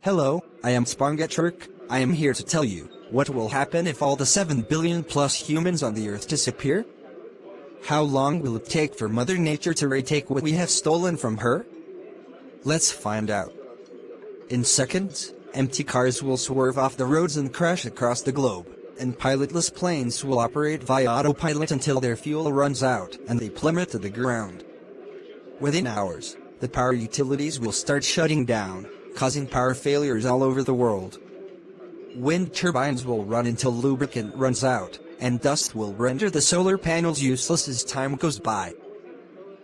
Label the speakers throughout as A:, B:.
A: Hello, I am Spongetrick. I am here to tell you what will happen if all the 7 billion plus humans on the Earth disappear. How long will it take for Mother Nature to retake what we have stolen from her? Let's find out. In seconds, empty cars will swerve off the roads and crash across the globe, and pilotless planes will operate via autopilot until their fuel runs out and they plummet to the ground. Within hours, the power utilities will start shutting down, causing power failures all over the world. Wind turbines will run until lubricant runs out, and dust will render the solar panels useless as time goes by.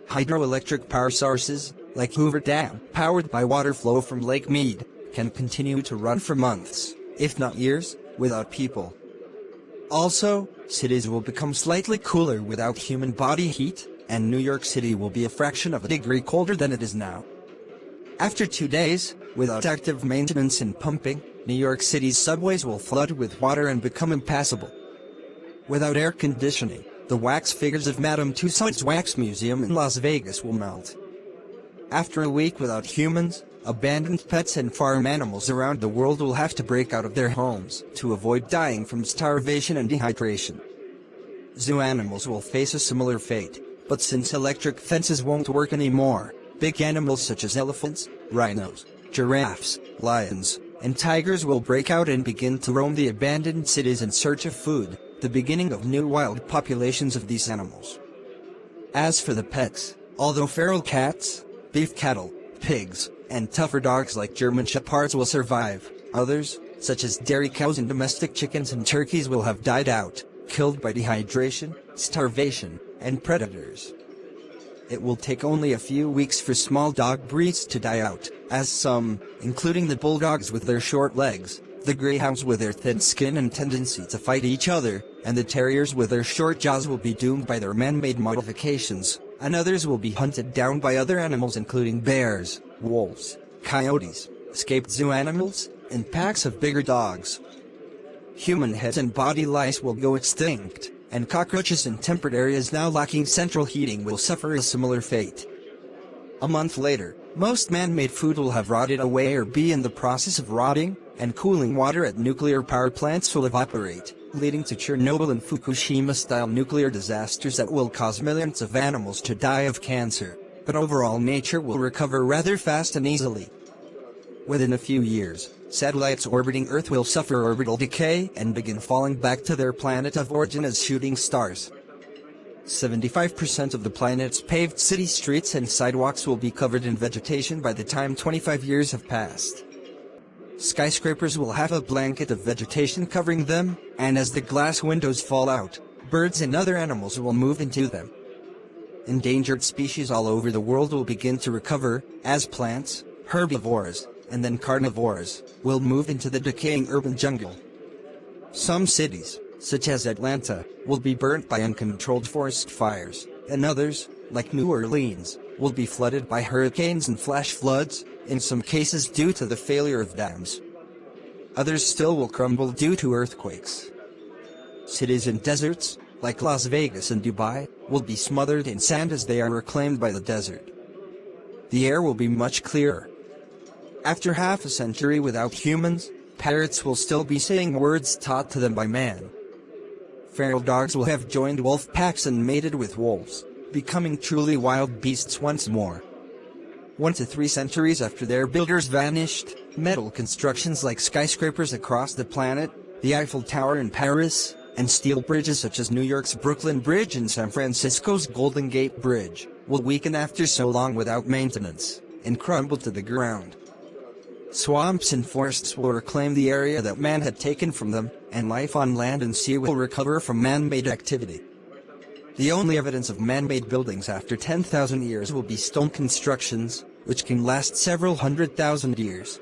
A: Hydroelectric power sources, like Hoover Dam, powered by water flow from Lake Mead, can continue to run for months, if not years, without people. Also, cities will become slightly cooler without human body heat, and New York City will be a fraction of a degree colder than it is now. After 2 days, without active maintenance and pumping, New York City's subways will flood with water and become impassable. Without air conditioning, the wax figures of Madame Tussauds Wax Museum in Las Vegas will melt. After a week without humans, abandoned pets and farm animals around the world will have to break out of their homes to avoid dying from starvation and dehydration. Zoo animals will face a similar fate, but since electric fences won't work anymore, big animals such as elephants, rhinos, giraffes, lions, and tigers will break out and begin to roam the abandoned cities in search of food, the beginning of new wild populations of these animals. As for the pets, although feral cats, beef cattle, pigs, and tougher dogs like German Shepherds will survive, others, such as dairy cows and domestic chickens and turkeys, will have died out, killed by dehydration, starvation, and predators. It will take only a few weeks for small dog breeds to die out, as some, including the bulldogs with their short legs, the greyhounds with their thin skin and tendency to fight each other, and the terriers with their short jaws will be doomed by their man-made modifications, and others will be hunted down by other animals including bears, wolves, coyotes, escaped zoo animals, and packs of bigger dogs. Human heads and body lice will go extinct, and cockroaches in temperate areas now lacking central heating will suffer a similar fate. A month later, most man-made food will have rotted away or be in the process of rotting, and cooling water at nuclear power plants will evaporate, leading to Chernobyl and Fukushima-style nuclear disasters that will cause millions of animals to die of cancer, but overall nature will recover rather fast and easily. Within a few years, satellites orbiting Earth will suffer orbital decay and begin falling back to their planet of origin as shooting stars. 75% of the planet's paved city streets and sidewalks will be covered in vegetation by the time 25 years have passed. Skyscrapers will have a blanket of vegetation covering them, and as the glass windows fall out, birds and other animals will move into them. Endangered species all over the world will begin to recover, as plants, herbivores, and then carnivores, will move into the decaying urban jungle. Some cities, such as Atlanta, will be burnt by uncontrolled forest fires, and others, like New Orleans, will be flooded by hurricanes and flash floods, in some cases due to the failure of dams. Others still will crumble due to earthquakes. Cities in deserts, like Las Vegas and Dubai, will be smothered in sand as they are reclaimed by the desert. The air will be much clearer. After half a century without humans, parrots will still be saying words taught to them by man. Feral dogs will have joined wolf packs and mated with wolves, becoming truly wild beasts once more. 1 to 3 centuries after their builders vanished, metal constructions like skyscrapers across the planet, the Eiffel Tower in Paris, and steel bridges such as New York's Brooklyn Bridge and San Francisco's Golden Gate Bridge, will weaken after so long without maintenance, and crumble to the ground. Swamps and forests will reclaim the area that man had taken from them, and life on land and sea will recover from man-made activity. The only evidence of man-made buildings after 10,000 years will be stone constructions, which can last several 100,000 years.